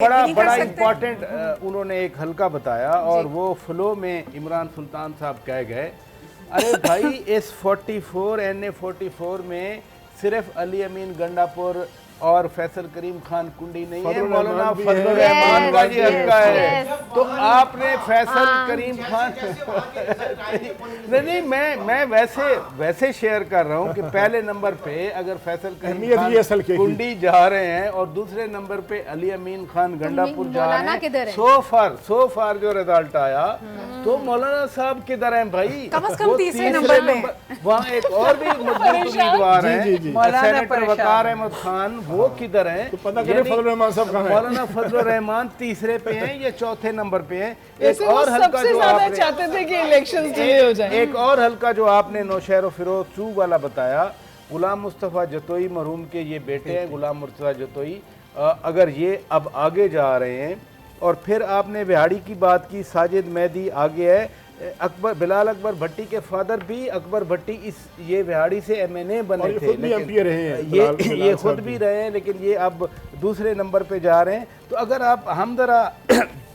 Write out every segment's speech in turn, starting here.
बड़ा बड़ा इम्पोर्टेंट उन्होंने एक हल्का बताया और वो फ्लो में इमरान सुल्तान साहब कह गए, अरे भाई इस 44 NA44 में सिर्फ अली अमीन गंडापुर और फैसल करीम खान कुंडी नहीं है, मौलाना फजल रहमान का जी हल्का है। तो आपने फैसल करीम खान नहीं, मैं वैसे शेयर कर रहा हूँ कि पहले नंबर पे अगर फैसल करीम खान कुंडी जा रहे हैं और दूसरे नंबर पे अली अमीन खान गंडापुर जा रहे हैं, सो फार जो रिजल्ट आया तो मौलाना साहब किधर हैं भाई? कम से कम तीसरे नंबर पे। वहाँ एक और भी उम्मीदवार हैं सेनेटर वकार अहमद खान, वो किधर हैं? तो पता करें फजल रहमान साहब कहाँ हैं? मौलाना फजल रहमान तीसरे पे हैं या चौथे नंबर पे हैं। एक और हल्का जो आपने चाहते थे कि इलेक्शंस डिले हो जाए, एक और हल्का जो आपने नौशहर और फिरोज चूग वाला बताया, गुलाम मुस्तफ़ा जतोई मरहूम के ये बेटे हैं गुलाम मुर्तज़ा जतोई, अगर ये अब आगे जा रहे हैं और फिर आपने बिहाड़ी की बात की, साजिद मेहदी आगे है, अकबर बिलाल अकबर भट्टी के फादर भी अकबर भट्टी ये बिहाड़ी से MNA बने थे, लेकिन ये खुद भी रहे हैं, लेकिन ये अब दूसरे नंबर पे जा रहे हैं। तो अगर आप हम जरा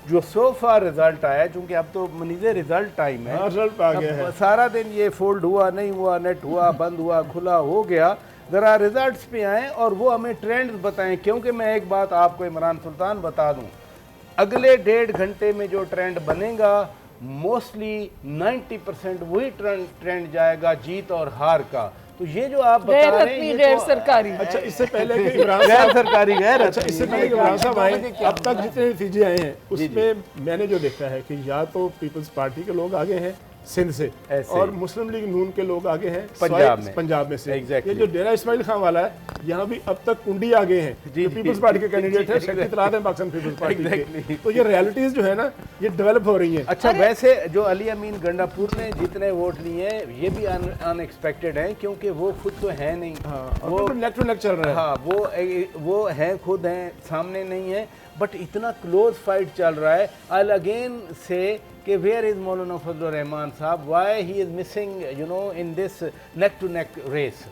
जो सो फार रिजल्ट आया, चूंकि अब तो मनीजे रिजल्ट टाइम है, रिजल्ट आ गया है, सारा दिन ये फोल्ड हुआ नहीं हुआ, नेट हुआ बंद हुआ खुला हो गया, जरा रिजल्ट्स पे आए और वो हमें ट्रेंड्स बताएं। क्योंकि मैं एक बात आपको इमरान सुल्तान बता दूं, अगले 1.5 घंटे में जो ट्रेंड बनेगा मोस्टली 90% वही ट्रेंड जाएगा जीत और हार का। तो ये जो आप बता रहे हैं गैर सरकारी, अच्छा इससे पहले कि इमरान गैर सरकारी अच्छा इससे पहले कि इमरान साहब आए, अब तक जितने नतीजे आए हैं उसमें मैंने जो देखा है कि या तो पीपल्स पार्टी के लोग आगे हैं सिंध से और मुस्लिम लीग नून के लोग आगे हैं पंजाब में से। ये जो डेरा इस्माइल खान वाला है, यहाँ भी अब तक कुंडी आगे हैं, जो पीपल्स पार्टी के कैंडिडेट है, सेक्रेटरी इत्तलात हैं पाकिस्तान पीपल्स पार्टी के। तो ये रियलिटीज जो है ना, ये डेवलप हो रही हैं। अच्छा वैसे जो अली अमीन गंडापुर ने जितने वोट लिए हैं ये भी अनएक्सपेक्टेड हैं, क्योंकि वो खुद तो है नहीं, वो नेक टू नेक चल रहा है। हाँ वो हैं, खुद हैं, सामने नहीं है, बट इतना क्लोज फाइट चल रहा है। आई अगेन से कि वेयर इज मौलाना फजल रहमान साहब, why he is missing you know in this neck to neck race.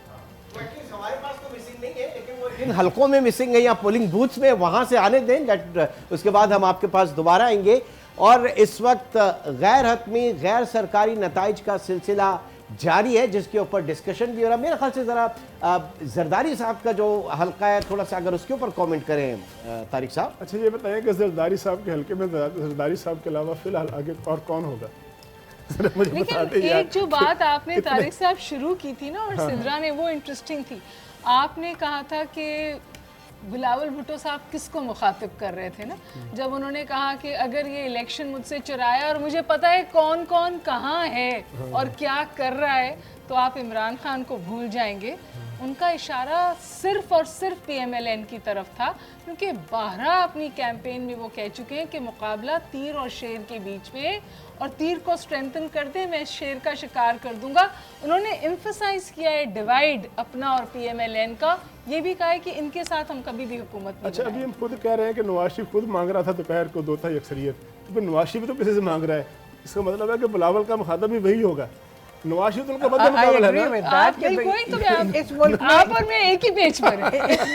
हमारे पास तो मिसिंग नहीं है, लेकिन वो इन हलकों में मिसिंग है या पोलिंग बूथ्स में, वहां से आने दें, उसके बाद हम आपके पास दोबारा आएंगे। और इस वक्त गैर हतमी गैर सरकारी नताइज का सिलसिला जारी है, जिसके ऊपर डिस्कशन भी हो रहा है। मेरे ख्याल से ज़रा जरदारी साहब का जो हल्का है, थोड़ा सा अगर उसके ऊपर कमेंट करें तारिक साहब। अच्छा ये बताएं कि जरदारी साहब के हल्के में जरदारी साहब के अलावा फिलहाल आगे और कौन होगा? लेकिन एक जो बात आपने तारिक साहब शुरू की थी ना और सिद्रा ने, वो इंटरेस्टिंग थी। आपने कहा था कि बिलावल भुट्टो साहब किसको मुखातिब कर रहे थे ना, जब उन्होंने कहा कि अगर ये इलेक्शन मुझसे चुराया और मुझे पता है कौन कौन कहाँ है और क्या कर रहा है, तो आप इमरान खान को भूल जाएंगे। उनका इशारा सिर्फ और सिर्फ PMLN की तरफ था, क्योंकि बारहा अपनी कैंपेन में वो कह चुके हैं कि मुकाबला तीर और शेर के बीच में, और तीर को स्ट्रेंथन कर दे मैं शेर का शिकार कर दूंगा। उन्होंने एम्फसाइज किया है डिवाइड अपना और PMLN का, ये भी कहा है कि इनके साथ हम कभी भी हुकूमत नहीं। अच्छा अभी हम खुद कह रहे हैं कि नवाज शरीफ खुद मांग रहा था दोपहर को 2 अक्सरियत, तो फिर नवाज शरीफ तो किसी से मांग रहा है, इसका मतलब है कि बिलावल का मुखातब भी वही होगा। नवाज शरीफ उनका बदल मुकाबला है ना। इस मुल्क आप और मैं एक ही पेज पर हैं। इस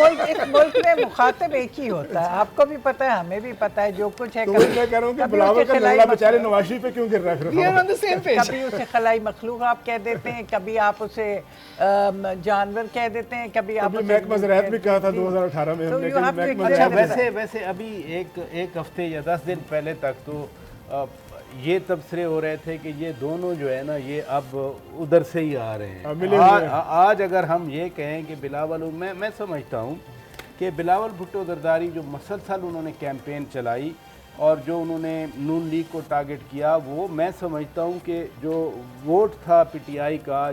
मुल्क में मुखातिब एक ही होता है, आपको भी पता है, हमें भी पता है, जो कुछ है। तो मैं कह रहा हूँ कि बिलावल का लल्ला बेचारे नवाज शरीफ पे क्यों गिर रहा है? कभी उसे खलाई मखलूक आप कह देते हैं, कभी आप उसे जानवर कह देते हैं, कभी आप महकमा ज़राअत भी कहा था 2018 में हमने। अच्छा वैसे अभी एक हफ्ते या 10 दिन पहले तक तो ये तबसरे हो रहे थे कि ये दोनों जो है ना ये अब उधर से ही आ रहे हैं। आज अगर हम ये कहें कि बिलावल, मैं समझता हूँ कि बिलावल भुट्टो जरदारी जो मसलसल उन्होंने कैंपेन चलाई और जो उन्होंने नून लीग को टारगेट किया, वो मैं समझता हूँ कि जो वोट था PTI का,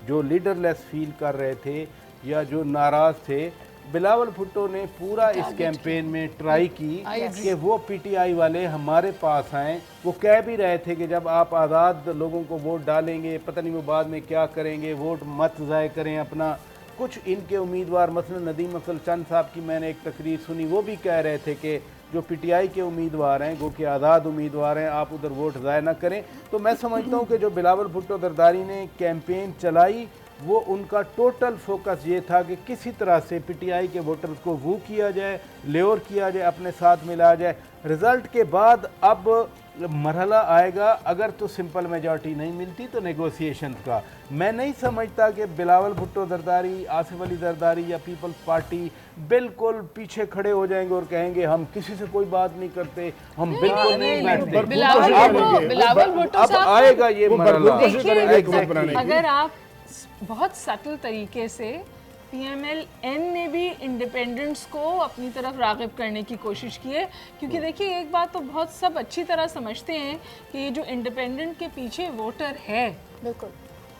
जो लीडरलेस फील कर रहे थे या जो नाराज़ थे, बिलावल भुट्टो ने पूरा इस कैंपेन में ट्राई की कि वो PTI वाले हमारे पास आएँ। वो कह भी रहे थे कि जब आप आज़ाद लोगों को वोट डालेंगे, पता नहीं वो बाद में क्या करेंगे, वोट मत ज़ाय करें अपना। कुछ इनके उम्मीदवार मसलन नदीम अफजल चंद साहब की मैंने एक तकरीर सुनी, वो भी कह रहे थे कि जो PTI के उम्मीदवार हैं, गो के आज़ाद उम्मीदवार हैं, आप उधर वोट ज़ाय ना करें। तो मैं समझता हूँ कि जो बिलावल भुट्टो जरदारी ने कैंपेन चलाई वो उनका टोटल फोकस ये था कि किसी तरह से पीटीआई के वोटर्स को वो किया जाए, लेवर किया जाए, अपने साथ मिला जाए। रिज़ल्ट के बाद अब मरहला आएगा, अगर तो सिंपल मेजॉरिटी नहीं मिलती तो नेगोशिएशन का। मैं नहीं समझता कि बिलावल भुट्टो जरदारी, आसिफ अली जरदारी या पीपल्स पार्टी बिल्कुल पीछे खड़े हो जाएंगे और कहेंगे हम किसी से कोई बात नहीं करते, हम बिल्कुल नहीं बैठते। बिलावल भुट्टो अब आएगा ये मरहला। देखिए, अगर आप बहुत सटल तरीके से PMLN ने भी इंडिपेंडेंट्स को अपनी तरफ राग़िब करने की कोशिश की है, क्योंकि देखिए एक बात तो बहुत सब अच्छी तरह समझते हैं कि ये जो इंडिपेंडेंट के पीछे वोटर है, बिल्कुल,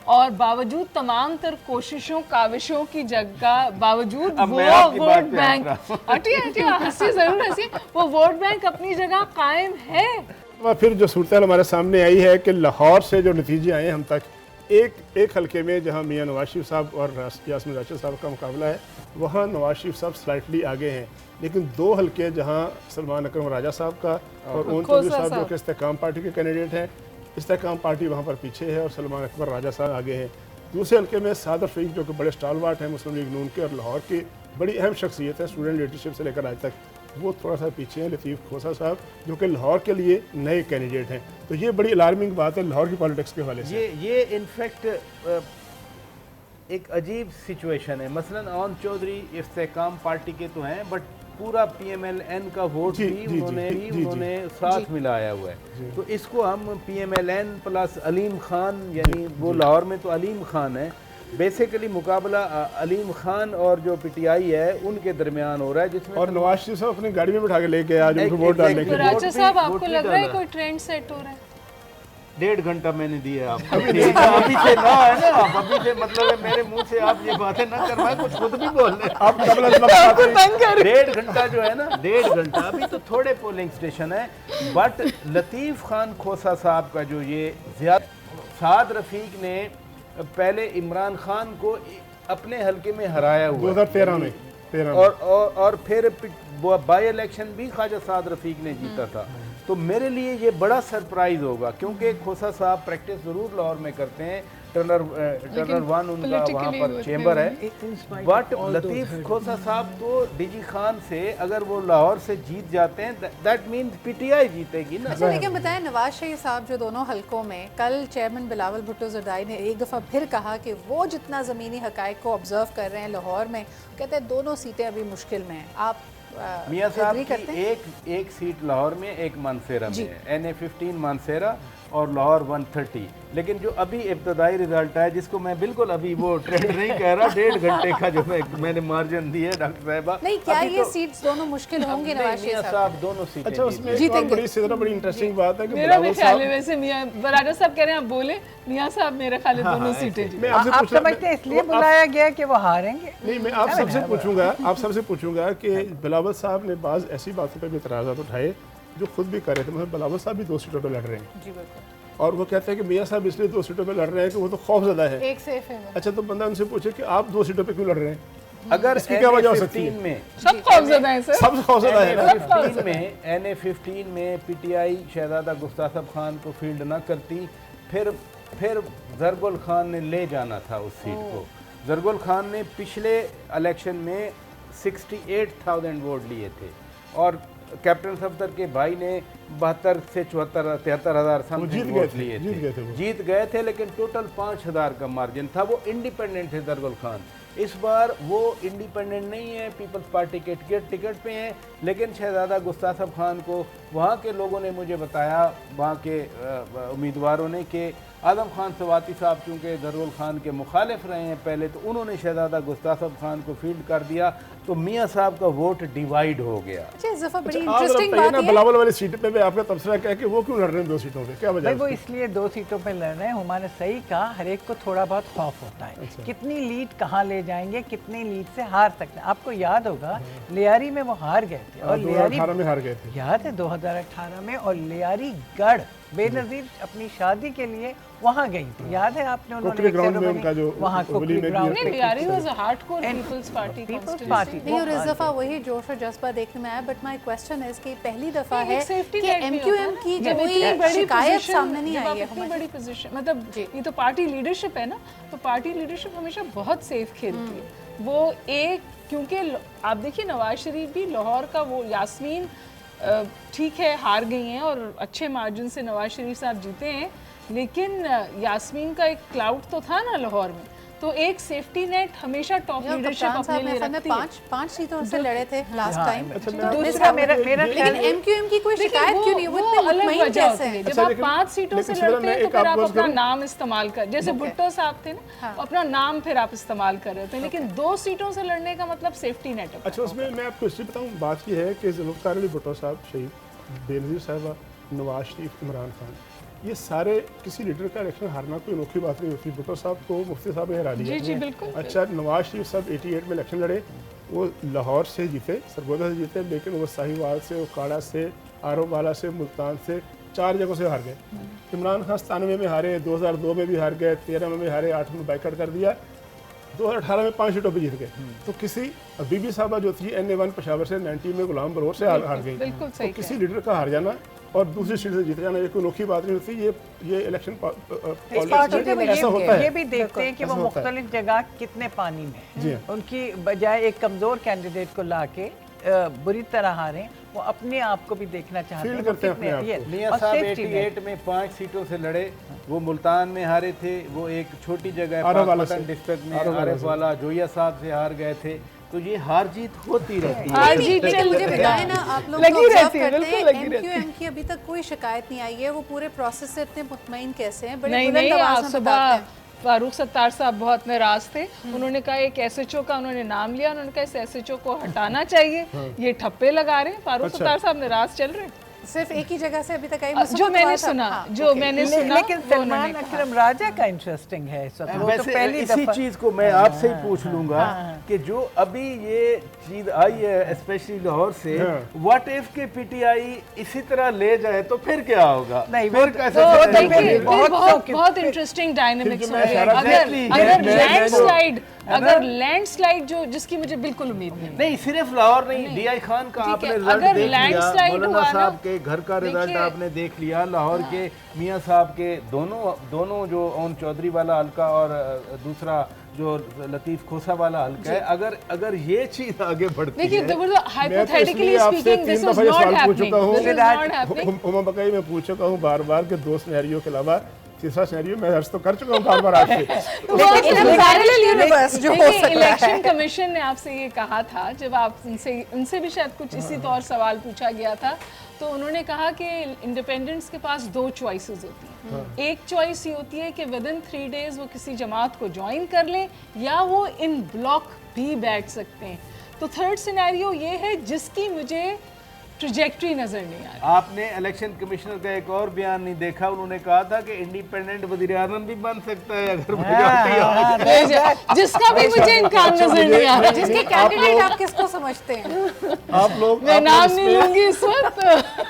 और बावजूद तमाम तर कोशिशों काविशों की जगह बावजूद वो वोट बैंक हटिए हंसी जरूर हंसी, वो वोट बैंक अपनी जगह कायम है। फिर जो सूरत हमारे सामने आई है कि लाहौर से जो नतीजे आए हम तक, एक हलके में जहां मियां नवाज शरीफ साहब और यास्मीन राशिद साहब का मुकाबला है, वहां नवाज शरीफ साहब स्लाइटली आगे हैं, लेकिन 2 हलके जहां सलमान अकरम राजा साहब का और ओन चौधरी साहब जो कि इस्तेकाम पार्टी के कैंडिडेट हैं, इस्तेकाम पार्टी वहां पर पीछे है और सलमान अकबर राजा साहब आगे हैं। दूसरे हलके में साद रफीक जो कि बड़े स्टालवार्ट हैं मुस्लिम लीग नून के और लाहौर की बड़ी अहम शख्सियत है स्टूडेंट लीडरशिप से लेकर आज तक, वो थोड़ा सा पीछे हैं। लतीफ़ खोसा साहब जो कि लाहौर के लिए नए कैंडिडेट हैं, तो ये बड़ी अलार्मिंग बात है लाहौर की पॉलिटिक्स के हवाले से। ये इनफैक्ट एक अजीब सिचुएशन है। मसलन ओन चौधरी इस्तेकाम पार्टी के तो हैं, बट पूरा PMLN का वोट भी उन्होंने साथ मिलाया हुआ है। तो इसको हम PMLN प्लस अलीम खान, यानी वो लाहौर में तो अलीम खान है, बेसिकली मुकाबला अलीम खान और जो पीटीआई है उनके दरमियान हो रहा है, जिसमें और नवाज शरीफ साहब अपनी गाड़ी में बिठा के लेके आज उनको वोट डालने के लिए। राजा साहब, आपको लग रहा है कोई ट्रेंड सेट हो रहा है? 1.5 घंटा मैंने दिया आपको। अभी से ना है ना, आप अभी से मतलब है मेरे मुंह से आप ये बातें ना करवाएं, कुछ खुद भी बोल रहे आप 1.5 घंटा जो है ना, 1.5 घंटा, अभी तो थोड़े पोलिंग स्टेशन है। बट लतीफ़ खान खोसा साहब का जो ये ज्यादा, साद रफीक ने पहले इमरान खान को अपने हलके में हराया हुआ 2013 में और फिर बाई इलेक्शन भी ख्वाजा साद रफीक ने जीता था। तो मेरे लिए ये बड़ा सरप्राइज होगा, क्योंकि खोसा साहब प्रैक्टिस ज़रूर लाहौर में करते हैं, टर्नर 1 उनका वहाँ पर चेंबर है, बट लतीफ़ खोसा साहब तो डीजी खान से अगर वो लाहौर से जीत जाते हैं, दैट मीन्स पीटीआई जीतेगी ना। अच्छा, लेकिन बताएं नवाज शरीफ साहब जो दोनों हलकों में, कल चेयरमैन बिलावल भुट्टो जरदारी ने एक दफ़ा फिर कहा कि वो जितना ज़मीनी हक़ाइक़ को ऑब्जर्व कर रहे हैं लाहौर में, कहते हैं दोनों सीटें अभी मुश्किल में हैं। आप मियाँ साहब की एक सीट लाहौर में, एक मानसेरा में है, NA-15 मानसेरा और लाहौर 130। लेकिन जो अभी इब्तदाई रिजल्ट है, जिसको मैं बिल्कुल अभी वो ट्रेंड नहीं कह रहा, 1.5 घंटे का जो मैंने मार्जिन दी है डॉक्टर साहबा, नहीं क्या ये सीट्स दोनों मुश्किल होंगे नवाज शरीफ साहब? दोनों सीटें। अच्छा, उसमें बड़ी इंटरेस्टिंग बात है कि मेरा भी ख्याल है, वैसे मियां राजा साहब कह रहे हैं आप बोले, मियां साहब मेरे ख्याल है दोनों सीटें। आप समझते हैं इसलिए बुलाया गया कि वो हारेंगे? नहीं, मैं आप सबसे पूछूंगा कि बिलावल साहब ने बाज़ ऐसी बातों पर भी इतराज़ात उठाए जो खुद भी कर रहे थे। मतलब बिलावल साहब भी 2 सीटों पर लड़ रहे हैं जी, बिल्कुल, और वो कहते हैं कि मियाँ साहब इसलिए 2 सीटों पे लड़ रहे हैं कि वो तो खौफज़दा है। एक सेफ है। अच्छा, तो बंदा उनसे पूछे कि आप 2 सीटों पे क्यों लड़ रहे हैं? अगर इसकी क्या वजह हो सकती है? में सब खौफज़दा हैं सर, सब खौफज़दा है ना। NA-15 में पीटीआई शहजादा गुस्तासब खान को फील्ड ना करती, फिर जरगुल खान ने ले जाना था उस सीट को। जरगुल खान ने पिछले इलेक्शन में 68,000 वोट लिए थे और कैप्टन सफदर के भाई ने 72 से 73 हज़ार समथिंग वोट लिए थे, जीत गए थे, लेकिन टोटल 5,000 का मार्जिन था। वो इंडिपेंडेंट थे जरगुल खान। इस बार वो इंडिपेंडेंट नहीं है, पीपल्स पार्टी के टिकट पे हैं, लेकिन शहजादा गुस्तासब खान को वहाँ के लोगों ने मुझे बताया, वहाँ के उम्मीदवारों ने, कि आजम खान सवाती साहब चूँकि जरगुल खान के मुखालिफ रहे हैं पहले, तो उन्होंने शहजादा गुस्तासब खान को फील्ड कर दिया, तो मियाँ साहब का वोट डिवाइड हो गया। बड़ी इंटरेस्टिंग बात है। बिलावल वाली सीट पे आपका तबसरा क्या है कि वो क्यों लड़ रहे हैं 2 सीटों पे, क्या वजह है? वो इसलिए 2 सीटों पे लड़ रहे हैं। हुमा ने सही कहा, हर एक को थोड़ा बहुत खौफ होता है। कितनी लीड कहाँ ले जाएंगे, कितनी लीड से हार सकते हैं। आपको याद होगा लियारी में वो हार गए थे, और लियारी 2018 में हार गए थे, याद है 2018 में, और लियारी गढ़ बेनज़ीर अपनी शादी के लिए वहाँ गई थी, याद है आपने? कुकरी ग्राउंड में उनका जो वहाँ कुकरी ग्राउंड नहीं, Lyari was a hardcore People's Party party नहीं, और इस दफा वही जोश और जज्बा देखने में आया। बट माय क्वेश्चन इज कि पहली दफा नहीं, है एक safety कि net भी एमक्यूएम होता है की ना। जब कोई इतनी बड़ी शिकायत position, सामने नहीं जब आई आप है। इतनी बड़ी पोजीशन, मतलब ये तो पार्टी लीडरशिप है ना, तो पार्टी लीडरशिप हमेशा बहुत सेफ खेलती है। वो एक, क्योंकि आप देखिए नवाज शरीफ भी लाहौर का, वो यास्मीन ठीक है हार गई हैं और अच्छे मार्जिन से नवाज शरीफ साहब जीते हैं, लेकिन यास्मीन का एक क्लाउड तो था ना लाहौर में, तो एक सेफ्टी नेट हमेशा टॉप लीडरशिप अपने लिए रखती है। पांच सीटों से लड़े थे लास्ट टाइम। दूसरा मेरा लेकिन एमक्यूएम की कोई शिकायत क्यों नहीं? वो अलग वजह होती है। जब आप 5 सीटों से लड़ते हैं तो फिर आप अपना नाम इस्तेमाल कर, जैसे भुट्टो साहब थे ना, अपना नाम फिर आप इस्तेमाल कर रहे थे, लेकिन 2 सीटों से लड़ने का मतलब सेफ्टी नेट है। अच्छा, उसमें मैं आपको हिस्ट्री बताऊं। बात ये है कि जुल्फ़िकार अली भुट्टो साहब, शहीद, बेनज़ीर साहबा, नवाज शरीफ, इमरान खान, ये सारे किसी लीडर का इलेक्शन हारना कोई अनोखी बात नहीं होती। भुट्टो साहब को मुफ्ती साहब ने हरा दिया। जी बिल्कुल। अच्छा, नवाज शरीफ साहब 88 में इलेक्शन लड़े, वो लाहौर से जीते, सरगोदा से जीते, लेकिन वो साहिवाल से, उकाड़ा से, आरोवाला से, मुल्तान से, 4 जगहों से हार गए। इमरान खान 97 में हारे, 2002 में भी हार गए, 13 में भी हारे, 8 में बाइकआउट कर दिया, 2018 में 5 सीटों पर जीत गए। तो किसी बीबी साहबा जो थी NA1 पेशावर से 90 में गुलाम बरोर से हार गई। बिल्कुल सही। तो किसी लीडर का हार जाना और दूसरी सीट से जीत जाना ये कोई अनोखी बात नहीं होती। ये इलेक्शन ऐसा होता है। ये भी देखते हैं कि वो मुख्तलिफ जगह कितने पानी में हैं। उनकी बजाय एक कमजोर कैंडिडेट को लाके बुरी तरह हारे, वो अपने आप को भी देखना चाहते हैं। मियां साहब 88 में 5 सीटों से लड़े, वो मुल्तान में हारे थे, वो एक छोटी जगह पाकपतन डिस्ट्रिक्ट में आरिफ वाला जोया साहब से हार गए थे। तो ये हार जीत होती रहती है। लेकिन मुझे बताएं ना, आप लोग लगी रहती है, करते बिल्कुल हैं लगी रहती है। एमक्यूएम की अभी तक कोई शिकायत नहीं आई है, वो पूरे प्रोसेस से इतने मुतमईन कैसे हैं? बड़ी नहीं बुलंद नहीं, आवाज आज में सुबह बताते हैं। फारूक सत्तार साहब बहुत नाराज थे। उन्होंने कहा एक SHO का उन्होंने नाम लिया, उन्होंने कहा इस SHO को हटाना चाहिए, ये ठप्पे लगा रहे हैं। फारूक सत्तार साहब नाराज चल रहे हैं। सिर्फ एक ही जगह से अभी तक आई जो मैंने सुना, जो मैंने सुना, लेकिन सलमान अकरम राजा का इंटरेस्टिंग है इस वक्त। वैसे पहली इसी चीज को मैं आपसे ही पूछ लूंगा कि जो अभी ये चीज आई है स्पेशली लाहौर से, व्हाट इफ के PTI इसी तरह ले जाए तो फिर क्या होगा? नहीं, फिर कैसे बहुत इंटरेस्टिंग डायनामिक्स होंगे। अगर लैंडस्लाइड जो जिसकी मुझे बिल्कुल उम्मीद नहीं, सिर्फ लाहौर नहीं, DI खान का आपने रिजल्ट देख लिया, मौलाना साहब के घर का रिजल्ट आपने देख लिया, लाहौर के मियां साहब के दोनों जो ओन चौधरी वाला हल्का और दूसरा जो लतीफ खोसा वाला हल्का है, अगर ये चीज आगे बढ़ती है, hypothetically speaking this was not happening. Uma बकाई में पूछ चुका हूँ बार-बार के 2 सिनेरियो के अलावा तीसरा सिनेरियो मैं अर्ज तो कर चुका हूँ बार-बार आपसे। इलेक्शन कमीशन ने आपसे ये कहा था, जब आप उनसे भी शायद कुछ इसी तौर सवाल पूछा गया था, तो उन्होंने कहा कि इंडिपेंडेंट्स के पास 2 चॉइसेस होती हैं। एक चॉइस ये होती है कि विदिन 3 डेज वो किसी जमात को ज्वाइन कर लें, या वो इन ब्लॉक भी बैठ सकते हैं। तो थर्ड सिनेरियो ये है जिसकी मुझे ट्रैजेक्टरी नजर नहीं आ रही। आपने इलेक्शन कमिश्नर का एक और बयान नहीं देखा, उन्होंने कहा था कि इंडिपेंडेंट वज़ीर-ए-आज़म भी बन सकता है अगर मेजॉरिटी हो, जिसका भी मुझे इम्कान नजर नहीं आ रहा। जिसके कैंडिडेट आप किसको समझते हैं? आप लोग मैं नाम नहीं लूंगी इस वक्त,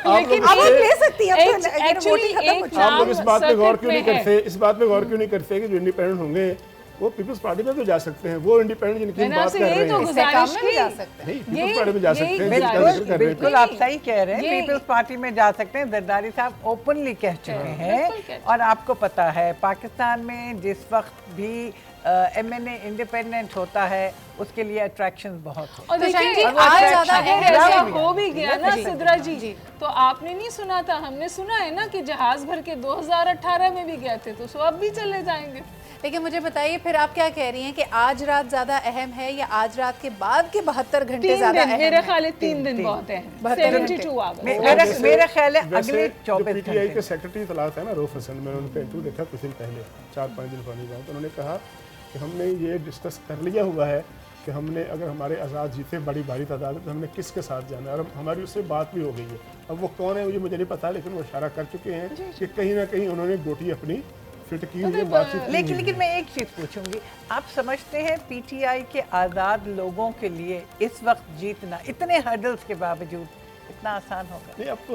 लेकिन आप ले सकती हैं। एक्चुअली एक आप लोग इस बात पे गौर क्यों नहीं है। करते, इस बात पे गौर क्यों नहीं करते कि जो इंडिपेंडेंट होंगे वो पीपल्स पार्टी में तो जा सकते हैं। वो इंडिपेंडेंट जिनकी बात कर रहे हैं गुजारिश की जा सकते हैं। पीपल्स पार्टी में जा सकते हैं। बिल्कुल आप सही कह रहे हैं, पीपल्स पार्टी में जा सकते हैं। जरदारी साहब ओपनली कह चुके हैं। और आपको पता है पाकिस्तान में जिस वक्त भी MNA इंडिपेंडेंट होता है उसके लिए अट्रैक्शंस बहुत होते हैं। और देखिए आज ऐसा हो भी गया ना सिद्रा जी, तो आपने नहीं सुना था, हमने सुना है ना कि जहाज भर के 2018 में भी गए थे, तो सो अब भी चले जाएंगे। लेकिन मुझे बताइए फिर आप क्या कह रही हैं कि आज रात ज्यादा अहम है या आज रात के बाद के 72 घंटे ज्यादा अहम है? मेरा ख्याल है 3 दिन बहुत है, 72 आवर्स। मेरा ख्याल है अगले 24 घंटे। PTI के सेक्रेटरी तलाश है ना रऊफ हसन, मैंने उनका इंटरव्यू देखा कुछ दिन पहले, 4-5 दिन पहले बात। उन्होंने कहा कि हमने ये डिस्कस कर लिया हुआ है कि हमने अगर हमारे आज़ाद जीते बड़ी भारी तादाद में तो हमने किसके साथ जाना है, और हमारी उससे बात भी हो गई है। अब वो कौन है मुझे नहीं पता, लेकिन वो इशारा कर चुके हैं कि कहीं ना कहीं उन्होंने गोटी अपनी फिट की हुई है, बातचीत। लेकिन मैं एक चीज़ पूछूंगी, आप समझते हैं PTI के आज़ाद लोगों के लिए इस वक्त जीतना इतने हर्डल्स के बावजूद इतना आसान होगा? नहीं, अब तो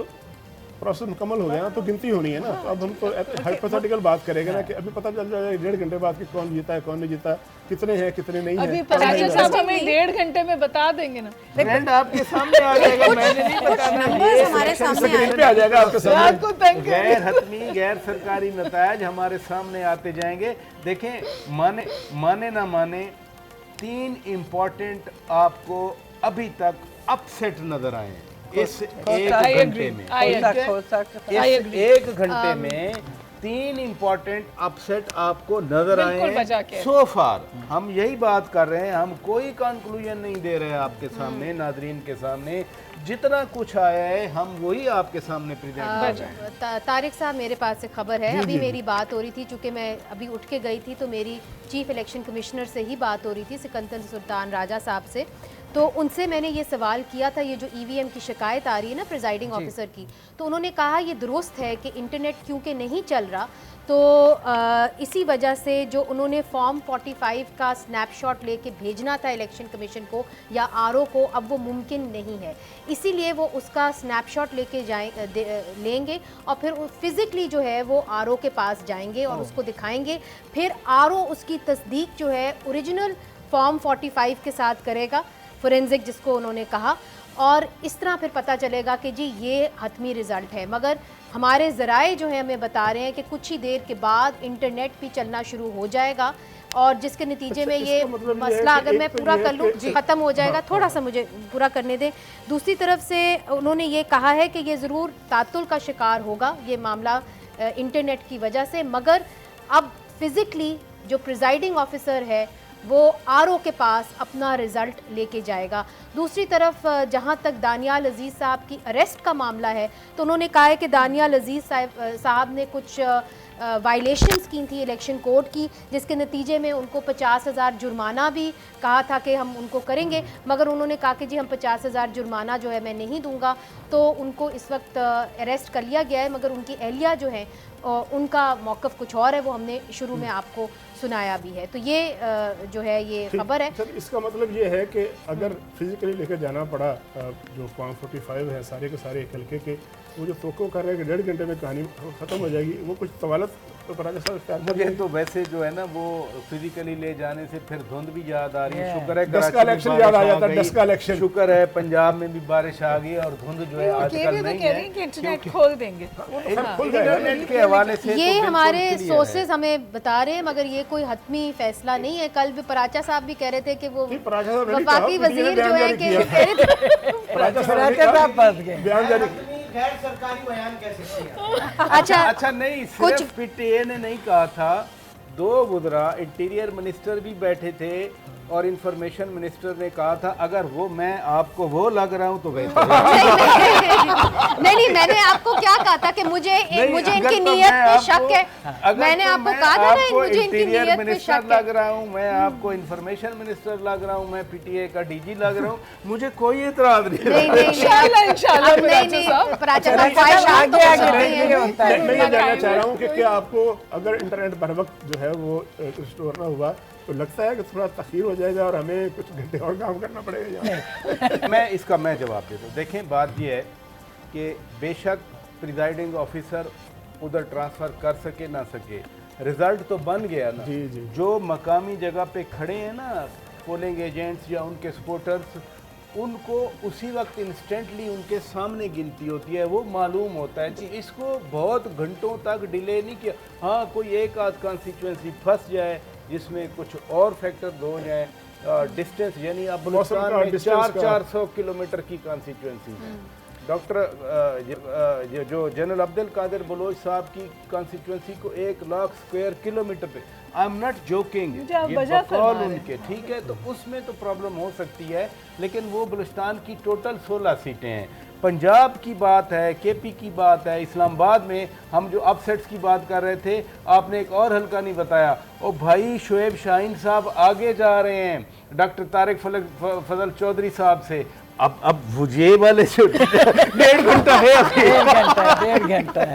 प्रोसेस मुकम्मल हो गया ना तो गिनती होनी है ना, तो अब हम तो हाइपोथेटिकल बात करेंगे ना कि अभी पता चल जाएगा 1.5 घंटे बाद कि कौन जीता है कौन नहीं जीता, कितने हैं कितने नहीं अभी है। पराचा साहब हमें 1.5 घंटे में बता देंगे ना। फ्रेंड आपके सामने आ जाएगा, मैंने नहीं बताना, नंबर्स हमारे सामने स्क्रीन पे आ जाएगा आपके सामने। आपको थैंक यू। गैर हतमी गैर सरकारी नतायज हमारे सामने आते जाएंगे। देखें माने ना माने 3 इम्पोर्टेंट आपको अभी तक अपसेट नजर आए हैं इस 1 घंटे में। इस 1 घंटे में 3 इम्पोर्टेंट अपसेट आपको नजर आए हैं सो फार। हम यही बात कर रहे हैं, हम कोई कंक्लूजन नहीं दे रहे हैं आपके सामने, नाजरीन के सामने। जितना कुछ आया है हम वही आपके सामने प्रेजेंट कर रहे हैं। तारिक साहब मेरे पास एक खबर है, अभी मेरी बात हो रही थी, चूँकि मैं अभी उठ के गई थी तो मेरी चीफ इलेक्शन कमिश्नर से ही बात हो रही थी, सिकंदर सुल्तान राजा साहब से। तो उनसे मैंने ये सवाल किया था, ये जो ईवीएम की शिकायत आ रही है ना प्रिजाइडिंग ऑफिसर की, तो उन्होंने कहा ये दुरुस्त है कि इंटरनेट क्योंकि नहीं चल रहा तो इसी वजह से जो उन्होंने फॉर्म 45 का स्नैपशॉट लेके भेजना था इलेक्शन कमीशन को या आरओ को, अब वो मुमकिन नहीं है, इसीलिए वो उसका स्नैपशॉट लेके लेंगे और फिर फिज़िकली जो है वो आरओ के पास जाएंगे और उसको दिखाएंगे। फिर आरओ उसकी तस्दीक जो है ओरिजिनल फॉर्म 45 के साथ करेगा, फोरेंसिक जिसको उन्होंने कहा, और इस तरह फिर पता चलेगा कि जी ये हतमी रिज़ल्ट है। मगर हमारे ज़राए जो है हमें बता रहे हैं कि कुछ ही देर के बाद इंटरनेट भी चलना शुरू हो जाएगा और जिसके नतीजे में ये मसला अगर मैं पूरा कर लूँ ख़त्म हो जाएगा। थोड़ा सा मुझे पूरा करने दें। दूसरी तरफ से उन्होंने ये कहा है कि ये ज़रूर तातुल का शिकार होगा ये मामला इंटरनेट की वजह से, मगर अब फिज़िकली जो प्रिजाइडिंग ऑफिसर है वो आरओ के पास अपना रिज़ल्ट लेके जाएगा। दूसरी तरफ जहां तक दानियाल अजीज़ साहब की अरेस्ट का मामला है तो उन्होंने कहा है कि दानियाल अजीज़ साहब ने कुछ वायलेशंस की थी इलेक्शन कोड की, जिसके नतीजे में उनको 50,000 जुर्माना भी कहा था कि हम उनको करेंगे, मगर उन्होंने कहा कि जी हम 50,000 जुर्माना जो है मैं नहीं दूंगा। तो उनको इस वक्त अरेस्ट कर लिया गया है, मगर उनकी एहलिया जो है उनका मौक़िफ़ कुछ और है, वो हमने शुरू में आपको सुनाया भी है। तो ये जो है ये खबर है। सर इसका मतलब ये है कि अगर फिजिकली लेकर जाना पड़ा जो फॉर्म 45 है सारे के सारे एक हल्के के, वो जो तोको कर रहे हैं कि 1.5 घंटे में कहानी ख़त्म हो जाएगी, वो कुछ तवालत तो पराजा साहब मुझे तो वैसे जो है ना वो फिजिकली ले जाने से फिर धुंध भी याद आ रही है। शुक्र है दस का इलेक्शन याद आ जाता है, 10 का इलेक्शन। शुक्र है पंजाब में भी बारिश आ गई और धुंध जो है आजकल नहीं है कि इंटरनेट खोल देंगे। इंटरनेट के हवाले से ये हमारे सोर्सेज हमें बता रहे हैं, मगर ये कोई हतमी फैसला नहीं है। कल भी पराचा साहब भी कह रहे थे कि वो वफाकी वजीर जो है कि बयान जारी गैर सरकारी बयान कैसे किया? अच्छा नहीं, सिर्फ पीटीए ने नहीं कहा था, 2 वुज़रा इंटीरियर मिनिस्टर भी बैठे थे और इंफॉर्मेशन मिनिस्टर ने कहा था अगर वो मैं आपको वो लग रहा हूँ तो बेहतर नहीं, मैंने आपको क्या कहा था कि मुझे इनकी नीयत पे शक है। मैंने आपको कहा था ना मुझे इनकी नीयत पे शक लग रहा हूँ, मैं आपको इंफॉर्मेशन मिनिस्टर लग रहा हूँ, मैं पीटीए का डीजी लग रहा हूँ, मुझे कोई एतराज नहीं। इंशाल्लाह मैं ये जानना चाह रहा हूँ कि क्या आपको अगर इंटरनेट बर वक्त जो है वो रिस्टोर ना हुआ तो लगता है कि थोड़ा तखीर हो जाएगा और हमें कुछ घंटे और काम करना पड़ेगा? मैं जवाब देता हूँ। देखें बात यह है कि बेशक प्रिजाइडिंग ऑफिसर उधर ट्रांसफ़र कर सके ना सके, रिज़ल्ट तो बन गया ना। जी। जो मकामी जगह पे खड़े हैं ना पोलिंग एजेंट्स या उनके सपोर्टर्स, उनको उसी वक्त इंस्टेंटली उनके सामने गिनती होती है, वो मालूम होता है कि इसको बहुत घंटों तक डिले नहीं किया। हाँ कोई एक आध कॉन्स्टिट्यूंसी फंस जाए जिसमें कुछ और फैक्टर हो जाए, डिस्टेंस यानी अब बलूचिस्तान में 400 किलोमीटर की कॉन्स्टिट्यूंसी है। डॉक्टर जो जनरल अब्दुल कादिर बलोच साहब की कॉन्स्टिट्यूंसी को 1 लाख स्क्वायर किलोमीटर पे, आई एम नॉट जोकिंग, ये बकौल उनके, ठीक है, तो उसमें तो प्रॉब्लम हो सकती है, लेकिन वो बलूचिस्तान की टोटल 16 सीटें हैं। पंजाब की बात है, केपी की बात है, इस्लामाबाद में हम जो अपसेट्स की बात कर रहे थे, आपने एक और हल्का नहीं बताया। और भाई शुएब शाहीन साहब आगे जा रहे हैं डॉक्टर तारिक फजल चौधरी साहब से। अब वो ये वाले 1.5 घंटा है, 1.5 घंटा है।